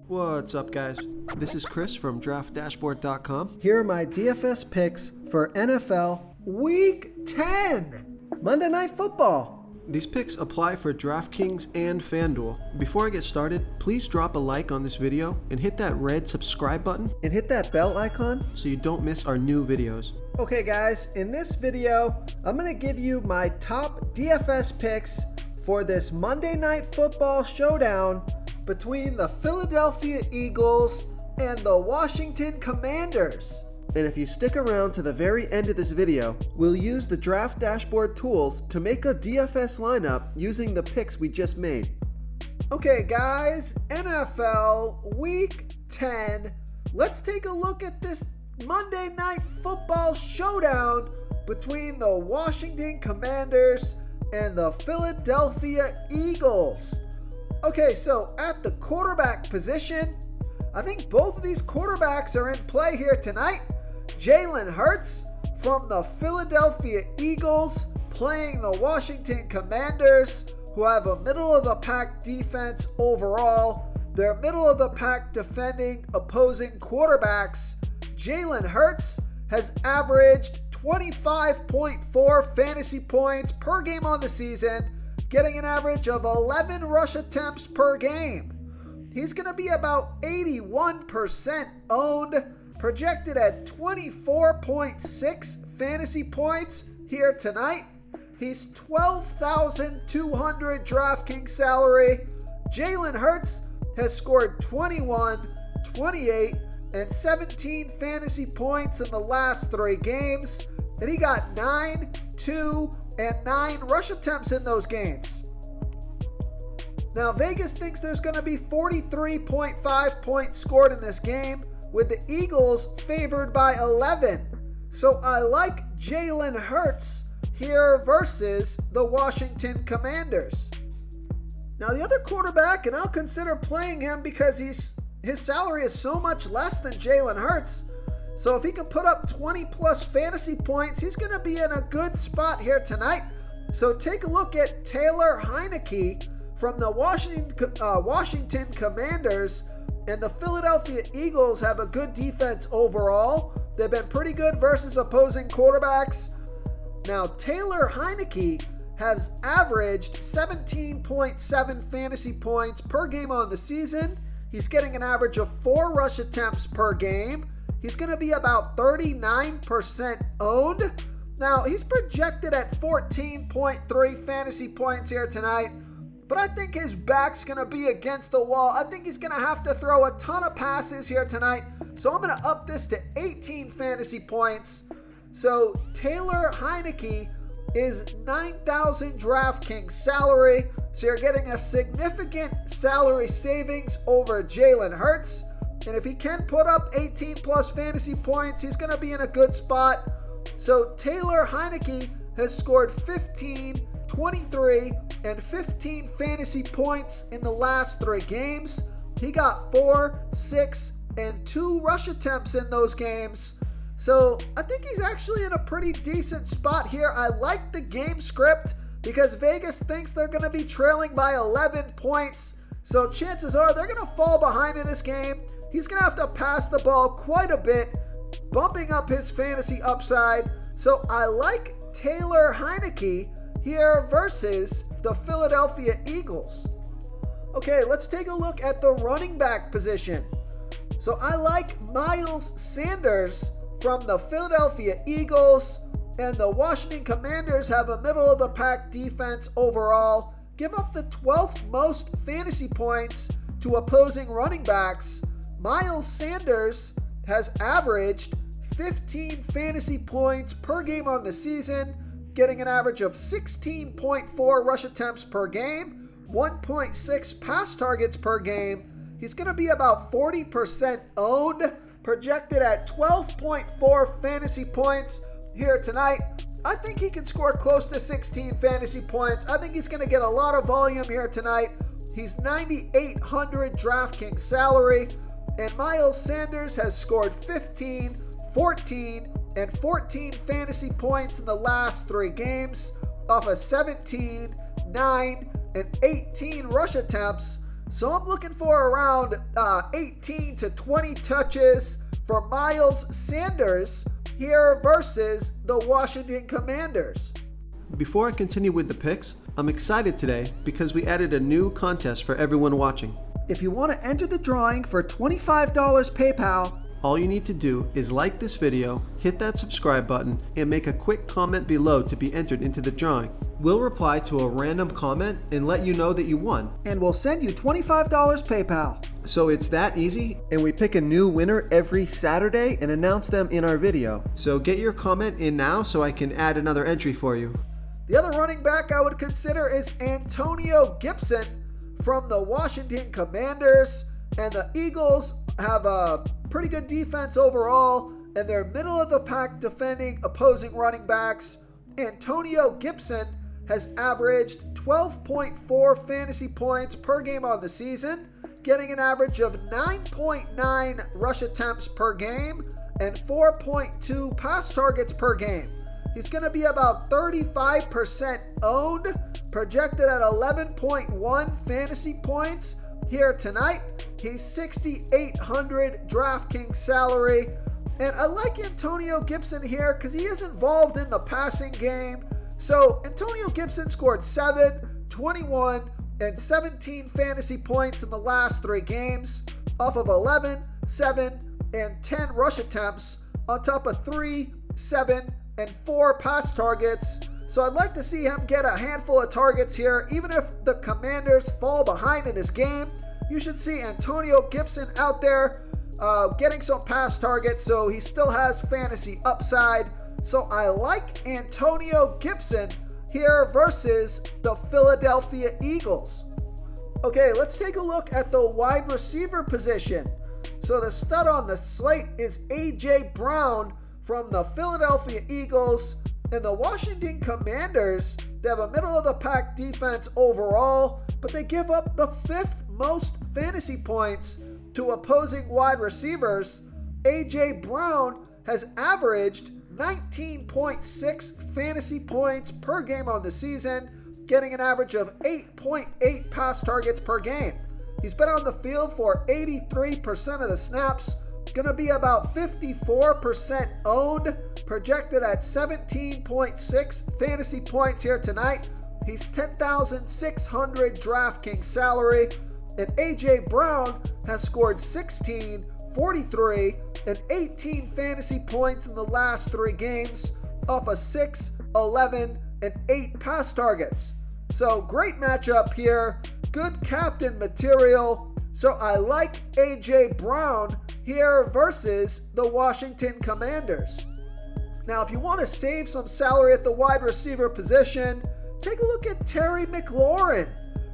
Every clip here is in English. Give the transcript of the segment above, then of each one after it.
What's up, guys? This is Chris from DraftDashboard.com. Here are my DFS picks for NFL Week 10 Monday Night Football. These picks apply for DraftKings and FanDuel. Before I get started, please drop a like on this video and hit that red subscribe button and hit that bell icon so you don't miss our new videos. Okay guys, in this video, I'm going to give you my top DFS picks for this Monday Night Football showdown between the Philadelphia Eagles and the Washington Commanders. And if you stick around to the very end of this video, we'll use the Draft Dashboard tools to make a DFS lineup using the picks we just made. Okay guys, NFL Week 10. Let's take a look at this Monday Night Football showdown between the Washington Commanders and the Philadelphia Eagles. Okay, so at the quarterback position, I think both of these quarterbacks are in play here tonight. Jalen Hurts from the Philadelphia Eagles playing the Washington Commanders, who have a middle-of-the-pack defense overall. They're middle-of-the-pack defending opposing quarterbacks. Jalen Hurts has averaged 25.4 fantasy points per game on the season, getting an average of 11 rush attempts per game. He's going to be about 81% owned, projected at 24.6 fantasy points here tonight. He's 12,200 DraftKings salary. Jalen Hurts has scored 21, 28, and 17 fantasy points in the last 3 games, and he got 9, 2, and 9 rush attempts in those games. Now, Vegas thinks there's going to be 43.5 points scored in this game, with the Eagles favored by 11. So I like Jalen Hurts here versus the Washington Commanders. Now, the other quarterback, and I'll consider playing him because his salary is so much less than Jalen Hurts. So if he can put up 20 plus fantasy points, he's going to be in a good spot here tonight. So take a look at Taylor Heineke from the Washington Commanders. And the Philadelphia Eagles have a good defense overall. They've been pretty good versus opposing quarterbacks. Now, Taylor Heineke has averaged 17.7 fantasy points per game on the season. He's getting an average of 4 rush attempts per game. He's going to be about 39% owned. Now, he's projected at 14.3 fantasy points here tonight. But I think his back's going to be against the wall. I think he's going to have to throw a ton of passes here tonight. So I'm going to up this to 18 fantasy points. So Taylor Heineke is 9,000 DraftKings salary. So you're getting a significant salary savings over Jalen Hurts. And if he can put up 18 plus fantasy points, he's going to be in a good spot. So Taylor Heineke has scored 15, 23, and 15 fantasy points in the last 3 games. He got 4, 6, and 2 rush attempts in those games. So I think he's actually in a pretty decent spot here. I like the game script because Vegas thinks they're going to be trailing by 11 points. So chances are they're going to fall behind in this game. He's going to have to pass the ball quite a bit, bumping up his fantasy upside. So I like Taylor Heineke here versus the Philadelphia Eagles. Okay, let's take a look at the running back position. So I like Miles Sanders from the Philadelphia Eagles, and the Washington Commanders have a middle-of-the-pack defense overall. Give up the 12th most fantasy points to opposing running backs. Miles Sanders has averaged 15 fantasy points per game on the season, getting an average of 16.4 rush attempts per game, 1.6 pass targets per game. He's going to be about 40% owned, projected at 12.4 fantasy points here tonight. I think he can score close to 16 fantasy points. I think he's going to get a lot of volume here tonight. He's 9,800 DraftKings salary, and Miles Sanders has scored 15, 14, and 14 fantasy points in the last 3 games off of 17, 9, and 18 rush attempts. So I'm looking for around 18 to 20 touches for Miles Sanders here versus the Washington Commanders. Before I continue with the picks, I'm excited today because we added a new contest for everyone watching. If you want to enter the drawing for $25 PayPal, all you need to do is like this video, hit that subscribe button, and make a quick comment below to be entered into the drawing. We'll reply to a random comment and let you know that you won. And we'll send you $25 PayPal. So it's that easy, and we pick a new winner every Saturday and announce them in our video. So get your comment in now so I can add another entry for you. The other running back I would consider is Antonio Gibson from the Washington Commanders. And the Eagles have a pretty good defense overall, and they're middle of the pack defending opposing running backs. Antonio Gibson has averaged 12.4 fantasy points per game on the season, getting an average of 9.9 rush attempts per game and 4.2 pass targets per game. He's going to be about 35% owned, projected at 11.1 fantasy points here tonight. He's 6,800 DraftKings salary. And I like Antonio Gibson here because he is involved in the passing game. So Antonio Gibson scored 7, 21, and 17 fantasy points in the last 3 games off of 11, 7, and 10 rush attempts on top of 3, 7, and 4 pass targets. So I'd like to see him get a handful of targets here. Even if the Commanders fall behind in this game, you should see Antonio Gibson out there getting some pass targets, so he still has fantasy upside. So I like Antonio Gibson here versus the Philadelphia Eagles. Okay, let's take a look at the wide receiver position. So the stud on the slate is A.J. Brown from the Philadelphia Eagles. And the Washington Commanders, they have a middle-of-the-pack defense overall, but they give up the 5th most fantasy points to opposing wide receivers. A.J. Brown has averaged 19.6 fantasy points per game on the season, getting an average of 8.8 pass targets per game. He's been on the field for 83% of the snaps, going to be about 54% owned, projected at 17.6 fantasy points here tonight. He's 10,600 DraftKings salary, and A.J. Brown has scored 16, 43, and 18 fantasy points in the last 3 games off of 6, 11, and 8 pass targets. So great matchup here, good captain material. So I like A.J. Brown here versus the Washington Commanders. Now, if you want to save some salary at the wide receiver position, take a look at Terry McLaurin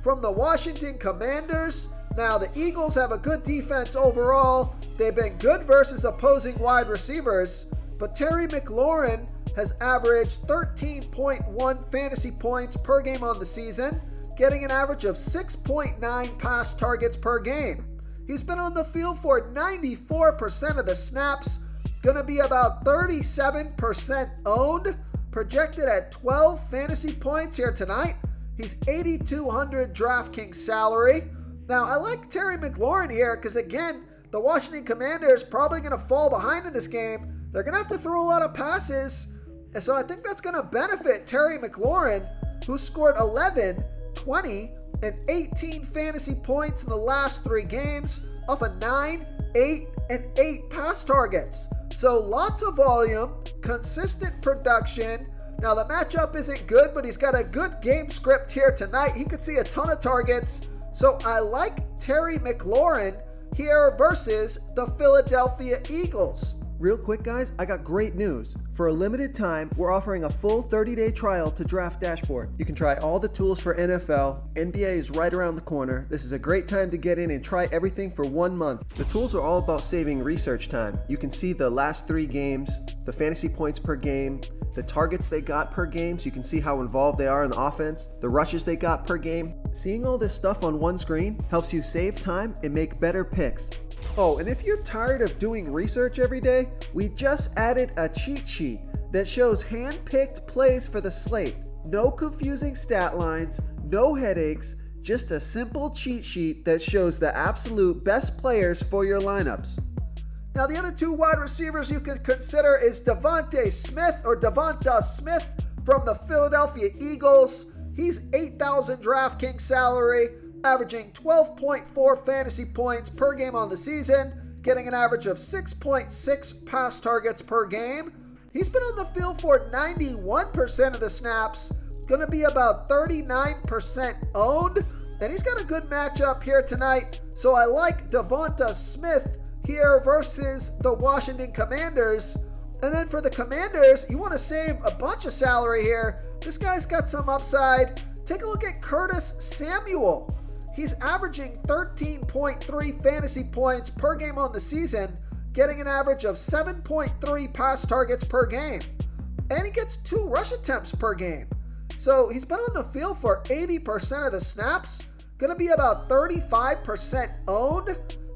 from the Washington Commanders. Now, the Eagles have a good defense overall. They've been good versus opposing wide receivers, but Terry McLaurin has averaged 13.1 fantasy points per game on the season, getting an average of 6.9 pass targets per game. He's been on the field for 94% of the snaps, going to be about 37% owned, projected at 12 fantasy points here tonight. He's 8,200 DraftKings salary. Now, I like Terry McLaurin here because, again, the Washington Commanders probably going to fall behind in this game. They're going to have to throw a lot of passes, and so I think that's going to benefit Terry McLaurin, who scored 11, 20, and 18 fantasy points in the last 3 games off of 9, 8, and 8 pass targets. So lots of volume, consistent production. Now the matchup isn't good, but he's got a good game script here tonight. He could see a ton of targets. So I like Terry McLaurin here versus the Philadelphia Eagles. Real quick, guys, I got great news. For a limited time, we're offering a full 30-day trial to Draft Dashboard. You can try all the tools for NFL. NBA is right around the corner. This is a great time to get in and try everything for 1 month. The tools are all about saving research time. You can see the last 3 games, the fantasy points per game, the targets they got per game, so you can see how involved they are in the offense, the rushes they got per game. Seeing all this stuff on one screen helps you save time and make better picks. Oh, and if you're tired of doing research every day, we just added a cheat sheet that shows hand-picked plays for the slate. No confusing stat lines, no headaches, Just a simple cheat sheet that shows the absolute best players for your lineups. Now the other two wide receivers you can consider is Devonta Smith from the Philadelphia Eagles. He's 8,000 DraftKings salary, averaging 12.4 fantasy points per game on the season, getting an average of 6.6 pass targets per game. He's been on the field for 91% of the snaps, going to be about 39% owned, and he's got a good matchup here tonight. So I like Devonta Smith here versus the Washington Commanders. And then for the Commanders, you want to save a bunch of salary here. This guy's got some upside. Take a look at Curtis Samuel. He's averaging 13.3 fantasy points per game on the season, getting an average of 7.3 pass targets per game. And he gets 2 rush attempts per game. So he's been on the field for 80% of the snaps, going to be about 35% owned,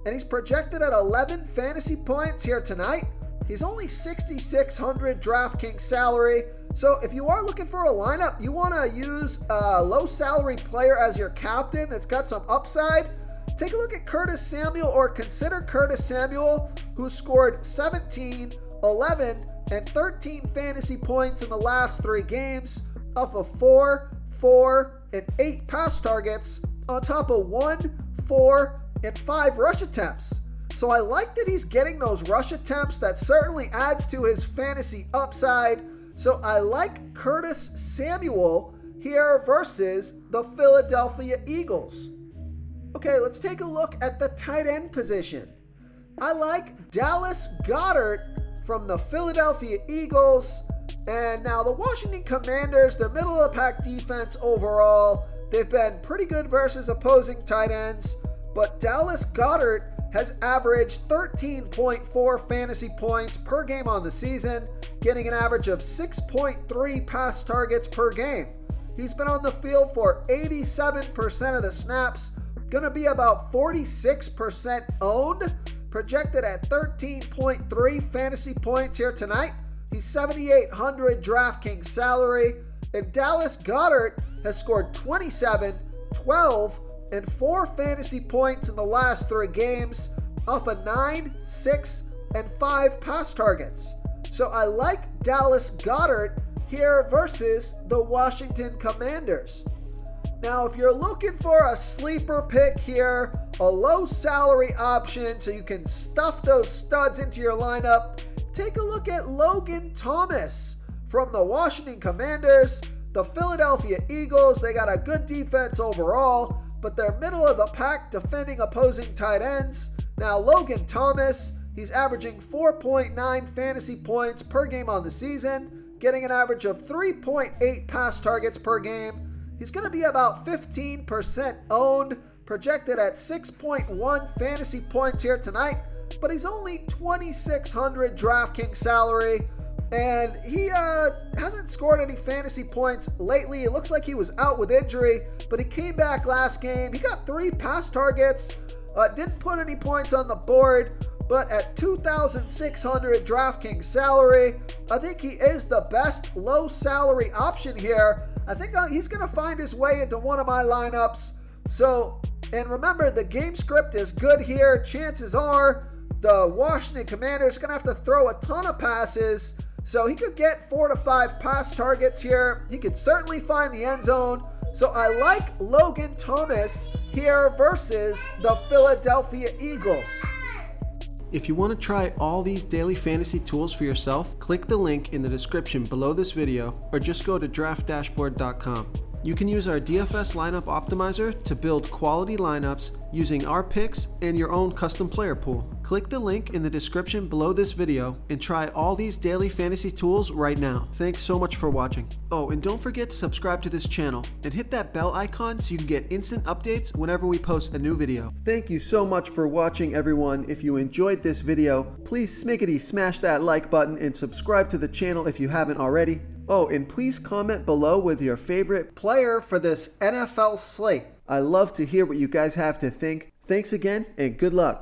and he's projected at 11 fantasy points here tonight. He's only 6,600 DraftKings salary. So if you are looking for a lineup, you want to use a low salary player as your captain that's got some upside, take a look at Curtis Samuel, or consider Curtis Samuel, who scored 17, 11, and 13 fantasy points in the last 3 games off of 4, 4, and 8 pass targets on top of 1, 4, and 5 rush attempts. So I like that he's getting those rush attempts. That certainly adds to his fantasy upside. So I like Curtis Samuel here versus the Philadelphia Eagles. Okay, let's take a look at the tight end position. I like Dallas Goedert from the Philadelphia Eagles. And now the Washington Commanders, their middle of the pack defense overall, they've been pretty good versus opposing tight ends. But Dallas Goedert has averaged 13.4 fantasy points per game on the season, getting an average of 6.3 pass targets per game. He's been on the field for 87% of the snaps, going to be about 46% owned, projected at 13.3 fantasy points here tonight. He's 7,800 DraftKings salary, and Dallas Goedert has scored 27, 12, and 4 fantasy points in the last 3 games off of 9, 6, and 5 pass targets. So I like Dallas Goedert here versus the Washington Commanders. Now, if you're looking for a sleeper pick here, a low salary option so you can stuff those studs into your lineup, take a look at Logan Thomas from the Washington Commanders. The Philadelphia Eagles, they got a good defense overall, but they're middle of the pack defending opposing tight ends. Now, Logan Thomas, he's averaging 4.9 fantasy points per game on the season, getting an average of 3.8 pass targets per game. He's going to be about 15% owned, projected at 6.1 fantasy points here tonight, but he's only 2,600 DraftKings salary, and he hasn't scored any fantasy points lately. It looks like he was out with injury, but he came back last game. He got 3 pass targets, didn't put any points on the board, but at 2,600 DraftKings salary, I think he is the best low salary option here. I think he's going to find his way into one of my lineups. So, and remember, the game script is good here. Chances are the Washington Commanders are going to have to throw a ton of passes. So he could get 4 to 5 pass targets here. He could certainly find the end zone. So I like Logan Thomas here versus the Philadelphia Eagles. If you want to try all these daily fantasy tools for yourself, click the link in the description below this video or just go to draftdashboard.com. You can use our DFS lineup optimizer to build quality lineups using our picks and your own custom player pool. Click the link in the description below this video and try all these daily fantasy tools right now. Thanks so much for watching. Oh, and don't forget to subscribe to this channel and hit that bell icon so you can get instant updates whenever we post a new video. Thank you so much for watching, everyone. If you enjoyed this video, please smiggity smash that like button and subscribe to the channel if you haven't already. Oh, and please comment below with your favorite player for this NFL slate. I love to hear what you guys have to think. Thanks again, and good luck.